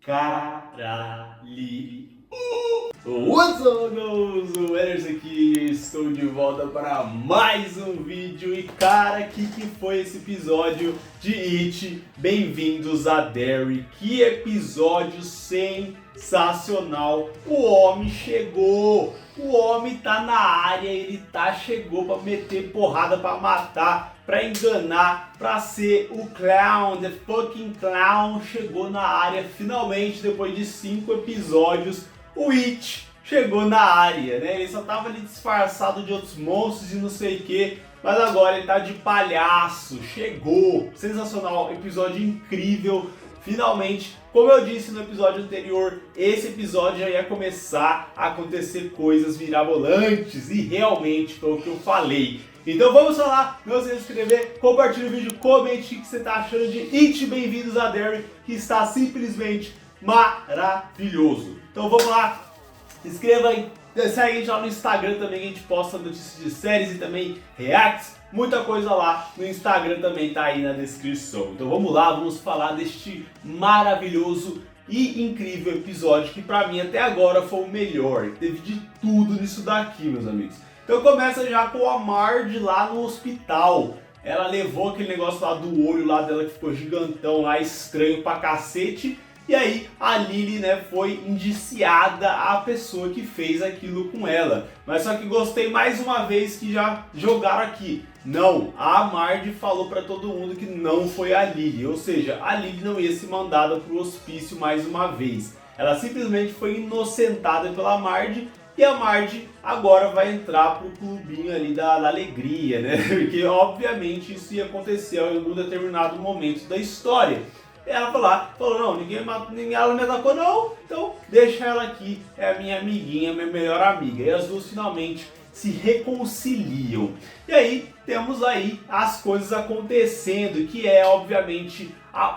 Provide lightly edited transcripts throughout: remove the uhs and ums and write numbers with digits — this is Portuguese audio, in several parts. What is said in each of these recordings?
Caralho. What's up, guys? O Enes aqui, estou de volta para mais um vídeo. E cara, que foi esse episódio de It? Bem-vindos a Derry. Que episódio sensacional. O homem chegou, o homem tá na área, chegou para meter porrada, para matar, para enganar, para ser o clown, the fucking clown. Chegou na área finalmente, depois de 5 episódios. O It chegou na área, né? Ele só tava ali disfarçado de outros monstros e não sei o que, mas agora ele tá de palhaço. Chegou! Sensacional, episódio incrível. Finalmente, como eu disse no episódio anterior, esse episódio já ia começar a acontecer coisas mirabolantes e realmente foi o que eu falei. Então vamos lá, não se inscrever, compartilhe o vídeo, comente o que você tá achando de It. Bem-vindos a Derry, que está simplesmente maravilhoso. Então vamos lá, se inscreva aí, segue a gente lá no Instagram também, a gente posta notícias de séries e também reacts, muita coisa lá no Instagram também tá aí na descrição. Então vamos lá, vamos falar deste maravilhoso e incrível episódio que pra mim até agora foi o melhor. Teve de tudo nisso daqui, meus amigos. Então começa já com a Marge lá no hospital. Ela levou aquele negócio lá do olho lá dela que ficou gigantão lá, estranho pra cacete. E aí a Lily, né, foi indiciada a pessoa que fez aquilo com ela. Mas só que gostei mais uma vez que já jogaram aqui. Não, a Marge falou pra todo mundo que não foi a Lily. Ou seja, a Lily não ia ser mandada pro hospício mais uma vez. Ela simplesmente foi inocentada pela Marge. E a Marge agora vai entrar pro clubinho ali da alegria, né? Porque obviamente isso ia acontecer em algum determinado momento da história. Ela falou, não, ninguém ela me atacou não, então deixa ela aqui, é a minha amiguinha, minha melhor amiga. E as duas finalmente se reconciliam. E aí temos aí as coisas acontecendo, que é obviamente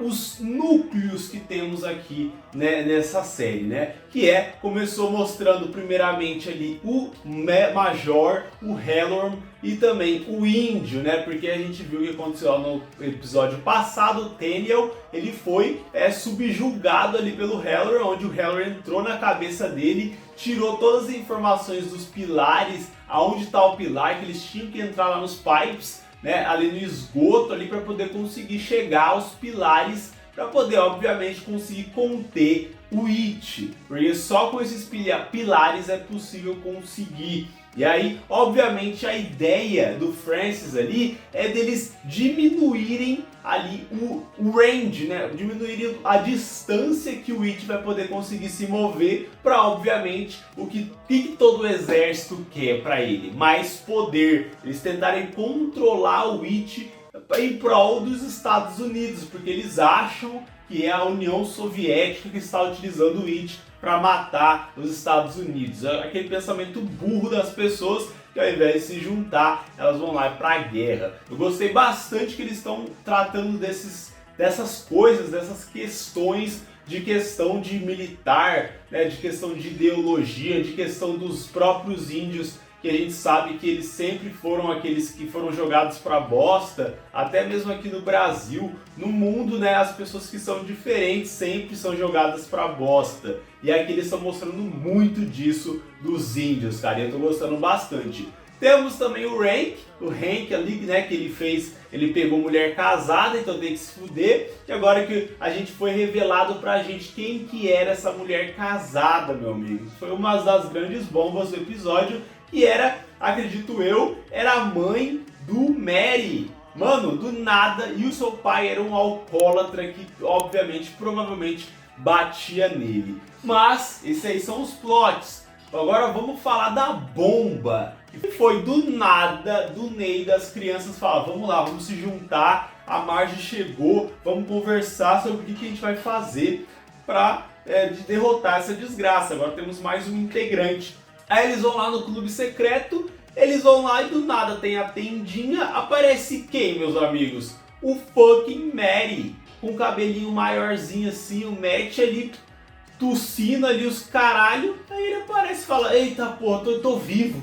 os núcleos que temos aqui, né, nessa série, né? Que começou mostrando primeiramente ali o Major, o Halloran e também o Índio, né? Porque a gente viu o que aconteceu no episódio passado, o Teniel, ele foi subjugado ali pelo Halloran, onde o Halloran entrou na cabeça dele, tirou todas as informações dos pilares, aonde está o pilar, que eles tinham que entrar lá nos pipes, né, ali no esgoto ali para poder conseguir chegar aos pilares, para poder obviamente conseguir conter o It, porque só com esses pilares é possível conseguir. E aí, obviamente, a ideia do Francis ali é deles diminuírem ali o range, né? Diminuírem a distância que o It vai poder conseguir se mover para, obviamente, o que todo o exército quer para ele. Mais poder. Eles tentarem controlar o It em prol dos Estados Unidos, porque eles acham que é a União Soviética que está utilizando o It para matar os Estados Unidos. É aquele pensamento burro das pessoas que ao invés de se juntar, elas vão lá para a guerra. Eu gostei bastante que eles estão tratando dessas coisas, dessas questões de questão de militar, né, de questão de ideologia, de questão dos próprios índios, que a gente sabe que eles sempre foram aqueles que foram jogados pra bosta, até mesmo aqui no Brasil, no mundo, né, as pessoas que são diferentes sempre são jogadas pra bosta. E aqui eles estão mostrando muito disso dos índios, cara, e eu tô gostando bastante. Temos também o Hank ali, né, que ele pegou mulher casada, então tem que se fuder. E agora que a gente foi revelado pra gente quem que era essa mulher casada, meu amigo. Foi uma das grandes bombas do episódio. E acredito eu, era a mãe do Mary. Mano, do nada, e o seu pai era um alcoólatra que, obviamente, provavelmente batia nele. Mas, esses aí são os plots. Agora vamos falar da bomba. Que foi do nada, do Ney, das crianças falar, vamos lá, vamos se juntar, a Marge chegou, vamos conversar sobre o que a gente vai fazer para derrotar essa desgraça. Agora temos mais um integrante. Aí eles vão lá no clube secreto, eles vão lá e do nada tem a tendinha, aparece quem, meus amigos? O fucking Mary, com o cabelinho maiorzinho assim, o Matt ali, tossindo ali os caralho, aí ele aparece e fala, eita porra, tô vivo,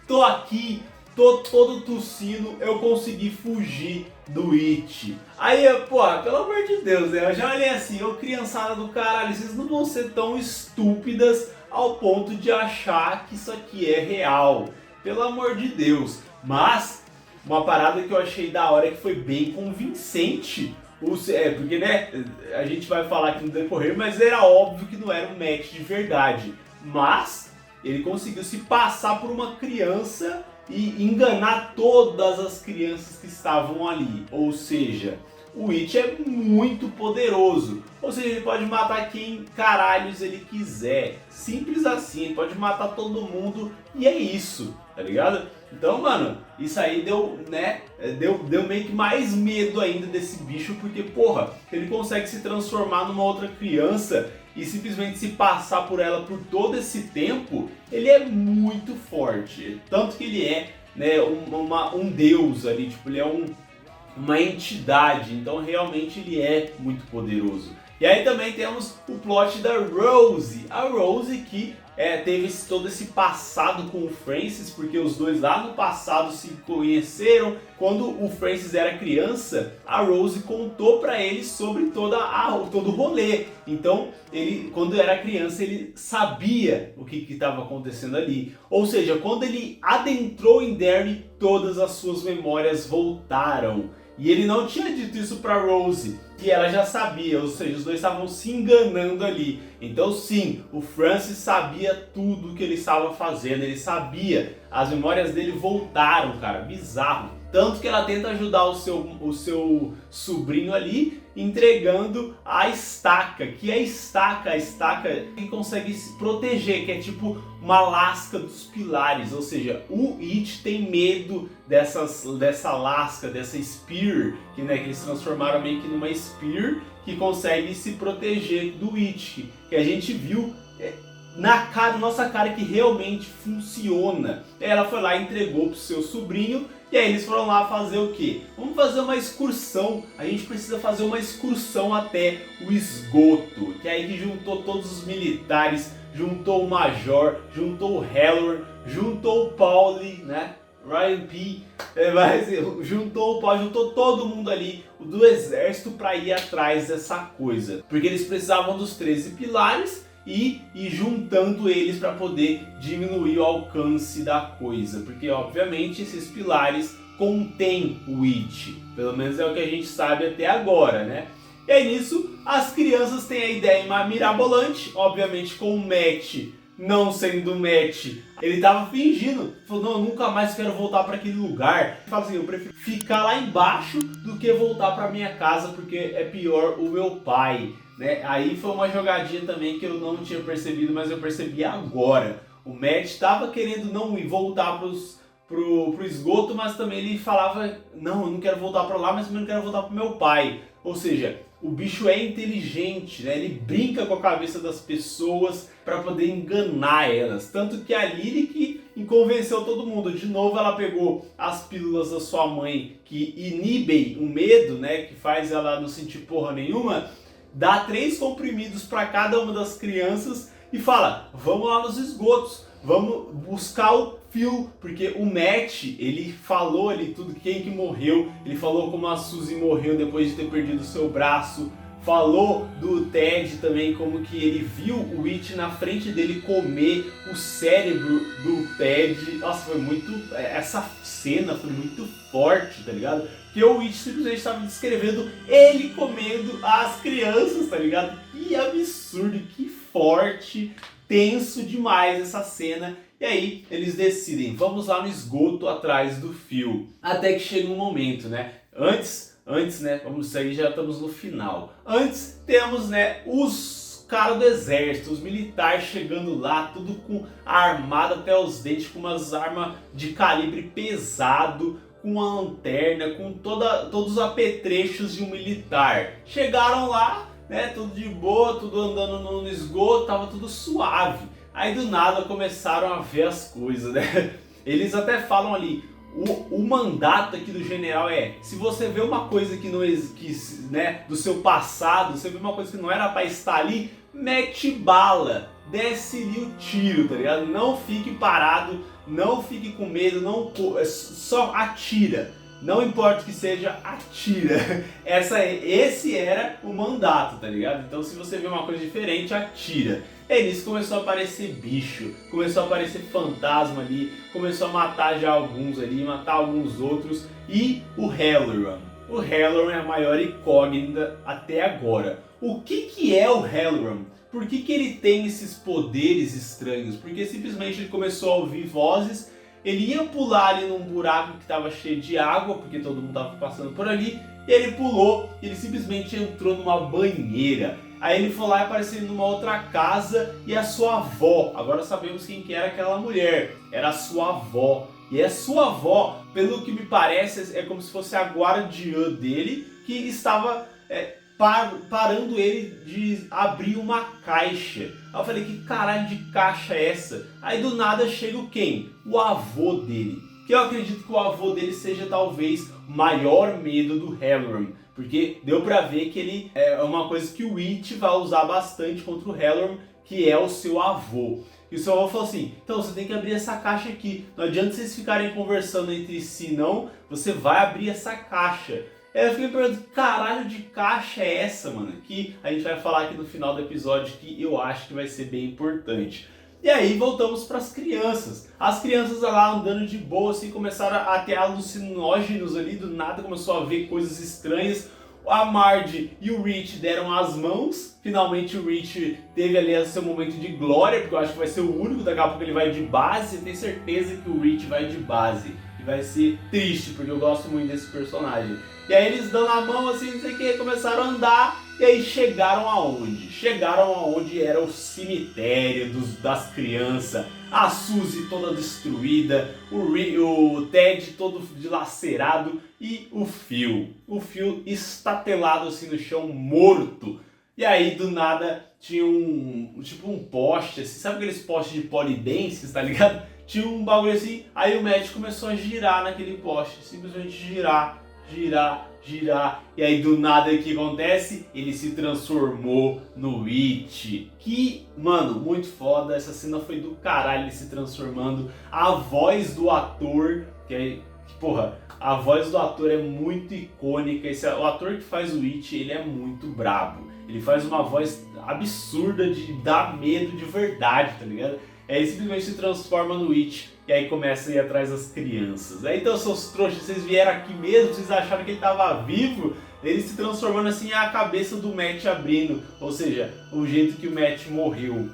tô aqui, tô todo tossindo, eu consegui fugir do It. Aí, pô, pelo amor de Deus, né? Eu já olhei assim, ô criançada do caralho, vocês não vão ser tão estúpidas ao ponto de achar que isso aqui é real. Pelo amor de Deus. Mas, uma parada que eu achei da hora é que foi bem convincente. Porque, né, a gente vai falar aqui no decorrer, mas era óbvio que não era um match de verdade. Mas, ele conseguiu se passar por uma criança e enganar todas as crianças que estavam ali. Ou seja, o It é muito poderoso. Ou seja, ele pode matar quem caralhos ele quiser. Simples assim, ele pode matar todo mundo e é isso, tá ligado? Então, mano, isso aí deu, né, deu meio que mais medo ainda desse bicho, porque, porra, ele consegue se transformar numa outra criança e simplesmente se passar por ela por todo esse tempo, ele é muito forte. Tanto que ele é, né, um deus ali, tipo, ele é uma entidade, então realmente ele é muito poderoso. E aí também temos o plot da Rose, a Rose que teve todo esse passado com o Francis, porque os dois lá no passado se conheceram. Quando o Francis era criança, a Rose contou pra ele sobre todo o rolê. Então, ele, quando era criança, ele sabia o que estava acontecendo ali. Ou seja, quando ele adentrou em Derry, todas as suas memórias voltaram. E ele não tinha dito isso pra Rose, que ela já sabia, ou seja, os dois estavam se enganando ali. Então sim, o Francis sabia tudo o que ele estava fazendo, ele sabia, as memórias dele voltaram, cara, bizarro. Tanto que ela tenta ajudar o seu sobrinho ali, entregando a estaca, que é a estaca que consegue se proteger, que é tipo uma lasca dos pilares, ou seja, o It tem medo dessa lasca, dessa spear, que eles transformaram meio que numa spear, que consegue se proteger do It, que a gente viu na nossa cara que realmente funciona. Ela foi lá e entregou pro seu sobrinho, e aí eles foram lá fazer o quê? Vamos fazer uma excursão, a gente precisa fazer uma excursão até o esgoto, que é aí que juntou todos os militares, juntou o Major, juntou o Halloran, juntou o Pauli, né? Ryan P, juntou todo mundo ali do exército para ir atrás dessa coisa, porque eles precisavam dos 13 pilares e juntando eles para poder diminuir o alcance da coisa, porque obviamente esses pilares contêm o It, pelo menos é o que a gente sabe até agora, né? E aí nisso as crianças têm a ideia mirabolante, obviamente com o Matt não sendo Matt, ele tava fingindo, falou, não, eu nunca mais quero voltar para aquele lugar. Ele fala assim, eu prefiro ficar lá embaixo do que voltar para minha casa, porque é pior o meu pai, né? Aí foi uma jogadinha também que eu não tinha percebido, mas eu percebi agora. O Matt tava querendo não voltar pro esgoto, mas também ele falava, não, eu não quero voltar para lá, mas também não quero voltar pro meu pai. Ou seja, o bicho é inteligente, né? Ele brinca com a cabeça das pessoas para poder enganar elas. Tanto que a Lyric convenceu todo mundo. De novo ela pegou as pílulas da sua mãe que inibem o medo, né? Que faz ela não sentir porra nenhuma. Dá 3 comprimidos para cada uma das crianças e fala, vamos lá nos esgotos, vamos buscar o Phil, porque o Matt, ele falou ali tudo, quem que morreu, ele falou como a Suzy morreu depois de ter perdido o seu braço, falou do Ted também, como que ele viu o It na frente dele comer o cérebro do Ted. Nossa, foi muito, essa cena foi muito forte, tá ligado? Que o It simplesmente estava descrevendo ele comendo as crianças, tá ligado? Que absurdo, que forte, tenso demais essa cena. E aí eles decidem, vamos lá no esgoto atrás do Phil. Até que chega um momento, né? Antes, né? Vamos sair, já estamos no final. Antes temos, né, os caras do exército, os militares chegando lá, tudo com armado até os dentes, com umas armas de calibre pesado, com a lanterna, com todos os apetrechos de um militar. Chegaram lá, né? Tudo de boa, tudo andando no esgoto, tava tudo suave. Aí do nada começaram a ver as coisas, né? Eles até falam ali, o mandato aqui do general é, se você vê uma coisa que não né, do seu passado, você vê uma coisa que não era pra estar ali, mete bala, desce-lhe o tiro, tá ligado? Não fique parado, não fique com medo, só atira. não importa o que seja, atira. Esse era o mandato, tá ligado? Então se você vê uma coisa diferente, atira. E aí nisso começou a aparecer bicho, começou a aparecer fantasma ali, começou a matar já alguns ali, matar alguns outros. E o Halloran. O Halloran é a maior incógnita até agora. O que é o Halloran? Por que ele tem esses poderes estranhos? Porque simplesmente ele começou a ouvir vozes, ele ia pular ali num buraco que estava cheio de água, porque todo mundo estava passando por ali, e ele pulou, e ele simplesmente entrou numa banheira. Aí ele foi lá e apareceu numa outra casa, e a sua avó, agora sabemos quem que era aquela mulher, era a sua avó. E a sua avó, pelo que me parece, é como se fosse a guardiã dele, que estava parando ele de abrir uma caixa. Aí eu falei, que caralho de caixa é essa? Aí do nada chega o quem? O avô dele. Que eu acredito que o avô dele seja talvez o maior medo do Halloran. Porque deu pra ver que ele é uma coisa que o Witch vai usar bastante contra o Halloran, que é o seu avô. E o seu avô falou assim, então você tem que abrir essa caixa aqui. Não adianta vocês ficarem conversando entre si, não. Você vai abrir essa caixa. Aí eu fiquei me perguntando, que caralho de caixa é essa, mano? Que a gente vai falar aqui no final do episódio, que eu acho que vai ser bem importante. E aí voltamos para as crianças. As crianças lá andando de boa, assim, começaram a ter alucinógenos ali, do nada começou a ver coisas estranhas. A Marge e o Rich deram as mãos. Finalmente o Rich teve ali seu momento de glória, porque eu acho que vai ser o único, daqui a pouco ele vai de base. Eu tenho certeza que o Rich vai de base. E vai ser triste, porque eu gosto muito desse personagem. E aí eles dão a mão assim, não sei o que, começaram a andar. E aí chegaram aonde? Chegaram aonde era o cemitério das crianças. A Suzy toda destruída, o Ted todo dilacerado e o Phil. O Phil estatelado assim no chão, morto. E aí do nada tinha tipo um poste, assim, sabe aqueles postes de polidense, tá ligado? Tinha um bagulho assim, aí o Matt começou a girar naquele poste, simplesmente girar, e aí do nada o que acontece? Ele se transformou no Witch. Que, mano, muito foda, essa cena foi do caralho, ele se transformando. A voz do ator, porra, a voz do ator é muito icônica. O ator que faz o Witch, ele é muito brabo. Ele faz uma voz absurda de dar medo de verdade, tá ligado? Aí simplesmente se transforma no Witch e aí começa a ir atrás das crianças. Aí então, seus trouxas, vocês vieram aqui mesmo, vocês acharam que ele estava vivo? Ele se transformando assim, a cabeça do Matt abrindo. Ou seja, o jeito que o Matt morreu,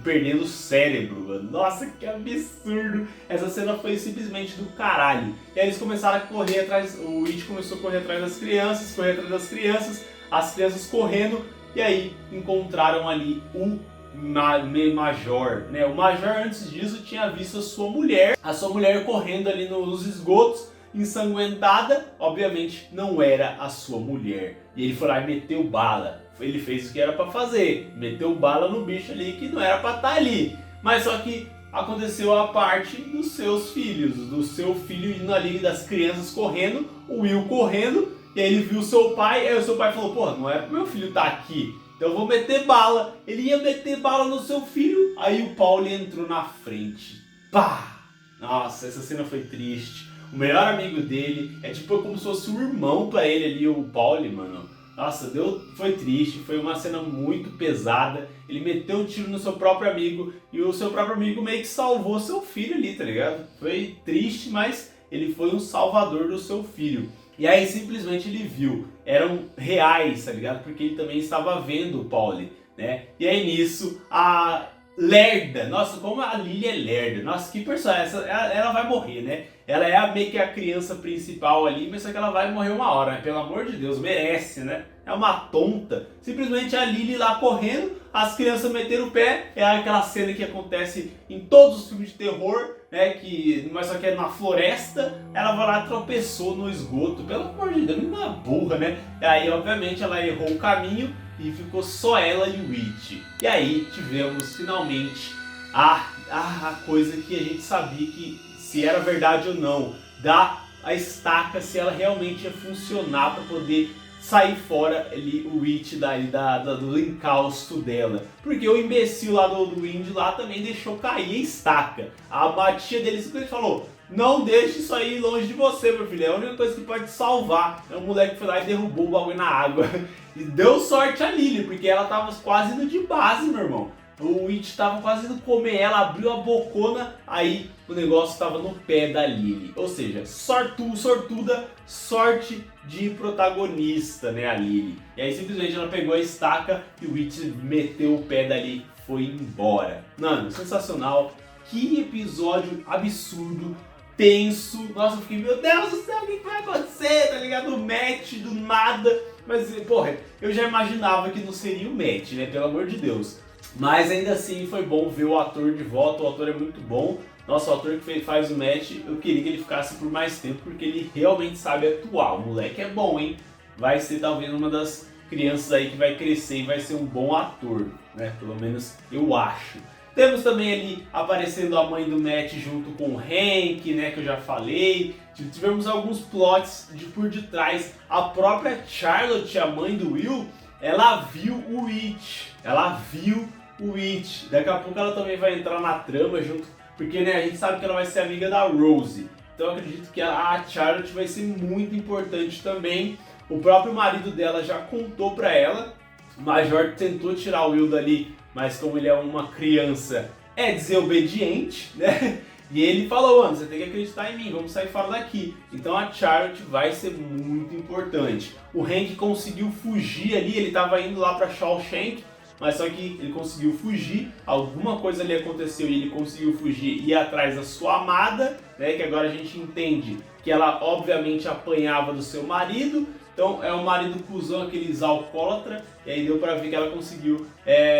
perdendo o cérebro, mano. Nossa, que absurdo! Essa cena foi simplesmente do caralho. E aí eles começaram a correr atrás, o Witch começou a correr atrás das crianças, as crianças correndo, e aí encontraram ali o Major, né? O Major antes disso tinha visto a sua mulher correndo ali nos esgotos, ensanguentada. Obviamente não era a sua mulher. E ele foi lá e meteu bala. Ele fez o que era pra fazer, meteu bala no bicho ali que não era pra estar ali. Mas só que aconteceu a parte dos seus filhos, do seu filho indo ali, das crianças correndo, o Will correndo, e aí ele viu o seu pai, aí o seu pai falou, pô, não era pro meu filho estar aqui. Então eu vou meter bala. Ele ia meter bala no seu filho. Aí o Pauli entrou na frente. Pá! Nossa, essa cena foi triste. O melhor amigo dele é tipo como se fosse um irmão pra ele ali, o Pauli, mano. Nossa, foi triste. Foi uma cena muito pesada. Ele meteu um tiro no seu próprio amigo. E o seu próprio amigo meio que salvou seu filho ali, tá ligado? Foi triste, mas ele foi um salvador do seu filho. E aí simplesmente ele viu, eram reais, tá ligado? Porque ele também estava vendo o Pauli, né? E aí nisso, a Lerda, nossa, como a Lily é lerda, nossa, que personagem, ela vai morrer, né? Ela é meio que a criança principal ali, mas só que ela vai morrer uma hora, né? Pelo amor de Deus, merece, né? É uma tonta. Simplesmente a Lily lá correndo, as crianças meteram o pé, é aquela cena que acontece em todos os filmes de terror, né? Mas só que é na floresta, ela vai lá e tropeçou no esgoto, pelo amor de Deus, uma burra, né? E aí, obviamente, ela errou o caminho e ficou só ela e o Witch. E aí tivemos finalmente a coisa que a gente sabia que se era verdade ou não, a estaca, se ela realmente ia funcionar para poder sair fora ali o Witch do encausto dela. Porque o imbecil lá do Indy lá também deixou cair a estaca. A tia dele simplesmente falou, não deixe isso aí longe de você, meu filho. É a única coisa que pode te salvar. É um moleque que foi lá e derrubou o bagulho na água. E deu sorte a Lily, porque ela tava quase indo de base, meu irmão. O Witch tava quase indo comer ela, abriu a bocona, aí o negócio tava no pé da Lily. Ou seja, sortuda, sorte de protagonista, né, a Lily. E aí simplesmente ela pegou a estaca e o Witch meteu o pé dali e foi embora. Mano, sensacional. Que episódio absurdo, tenso. Nossa, eu fiquei, meu Deus do céu, o que vai acontecer, tá ligado? O match do nada. Mas, porra, eu já imaginava que não seria o match, né, pelo amor de Deus. Mas ainda assim foi bom ver o ator de volta, o ator é muito bom. Nossa, o ator que faz o match, eu queria que ele ficasse por mais tempo, porque ele realmente sabe atuar. O moleque é bom, hein? Vai ser talvez uma das crianças aí que vai crescer e vai ser um bom ator, né? Pelo menos eu acho. Temos também ali aparecendo a mãe do Matt junto com o Hank, né, que eu já falei. Tivemos alguns plots por detrás. A própria Charlotte, a mãe do Will, ela viu o Witch. Daqui a pouco ela também vai entrar na trama junto, porque né, a gente sabe que ela vai ser amiga da Rose. Então eu acredito que a Charlotte vai ser muito importante também. O próprio marido dela já contou pra ela. O Major tentou tirar o Will dali, mas como ele é uma criança, é desobediente, né? E ele falou, mano, você tem que acreditar em mim, vamos sair fora daqui. Então a Charlotte vai ser muito importante. O Hank conseguiu fugir ali, ele estava indo lá para Shawshank, mas só que ele conseguiu fugir, alguma coisa ali aconteceu e ele conseguiu fugir e ir atrás da sua amada, né? Que agora a gente entende que ela obviamente apanhava do seu marido. Então é um marido cuzão, aqueles alcoólatra, e aí deu pra ver que ela conseguiu,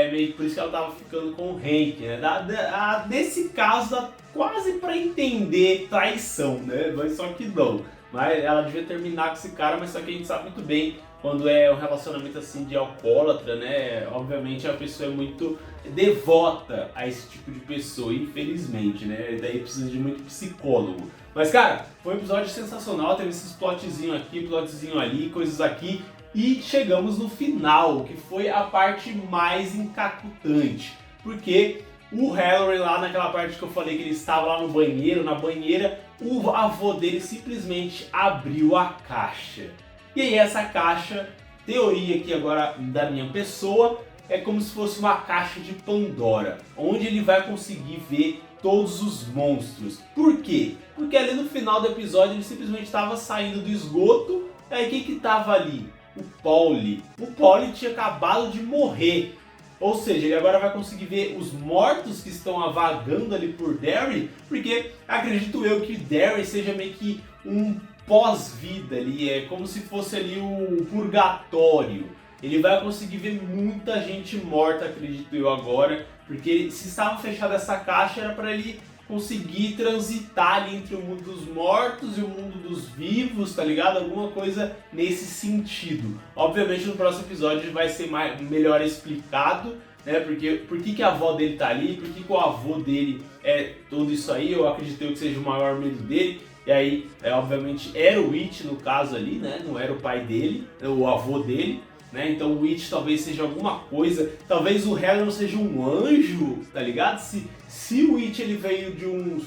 meio que por isso que ela tava ficando com o Hank, né? Nesse caso dá quase pra entender traição, né? Mas só que não. Mas ela devia terminar com esse cara, mas só que a gente sabe muito bem quando é um relacionamento assim de alcoólatra, né? Obviamente a pessoa é muito devota a esse tipo de pessoa, infelizmente, né? Daí precisa de muito psicólogo. Mas cara, foi um episódio sensacional, teve esses plotzinhos aqui, plotzinho ali, coisas aqui. E chegamos no final, que foi a parte mais encacutante. Porque o Halloran lá naquela parte que eu falei que ele estava lá no banheiro, na banheira, o avô dele simplesmente abriu a caixa. E aí essa caixa, teoria aqui agora da minha pessoa, é como se fosse uma caixa de Pandora, onde ele vai conseguir ver todos os monstros. Por quê? Porque ali no final do episódio ele simplesmente estava saindo do esgoto, e aí quem que estava ali? O Paulie. O Paulie tinha acabado de morrer. Ou seja, ele agora vai conseguir ver os mortos que estão vagando ali por Derry, porque acredito eu que Derry seja meio que um pós-vida ali, é como se fosse ali o purgatório. Ele vai conseguir ver muita gente morta, acredito eu agora, porque se estava fechada essa caixa era para ele conseguir transitar ali entre o mundo dos mortos e o mundo dos vivos, tá ligado? Alguma coisa nesse sentido. Obviamente no próximo episódio vai ser melhor explicado, né? Porque por que a avó dele tá ali, por que o avô dele é tudo isso aí, eu acredito que seja o maior medo dele. E aí, obviamente, era o Witch no caso ali, né? Não era o pai dele, o avô dele, né? Então o Witch talvez seja alguma coisa, talvez o Halloran seja um anjo, tá ligado? Se o Witch ele veio de um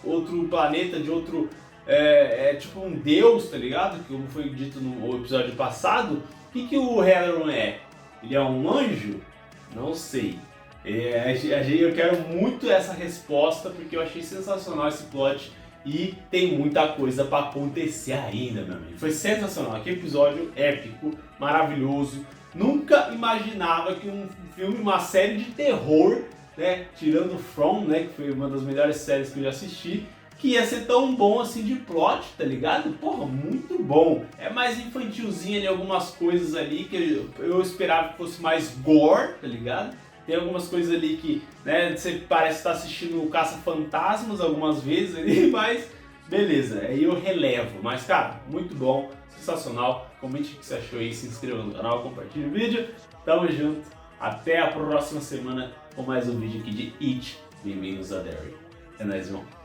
outro planeta, de outro, tipo um deus, tá ligado? Como foi dito no episódio passado, o que o Halloran é? Ele é um anjo? Não sei. Eu quero muito essa resposta porque eu achei sensacional esse plot. E tem muita coisa pra acontecer ainda, meu amigo. Foi sensacional, aquele episódio épico, maravilhoso. Nunca imaginava que um filme, uma série de terror, né, tirando From, né, que foi uma das melhores séries que eu já assisti, que ia ser tão bom assim de plot, tá ligado? Porra, muito bom. É mais infantilzinho ali, algumas coisas ali que eu esperava que fosse mais gore, tá ligado? Tem algumas coisas ali que, né, você parece estar assistindo o Caça-Fantasmas algumas vezes ali, mas beleza, aí eu relevo. Mas cara, muito bom, sensacional. Comente o que você achou aí, se inscreva no canal, compartilhe o vídeo. Tamo junto, até a próxima semana com mais um vídeo aqui de It. Bem-vindos a Derry. É nóis, irmão.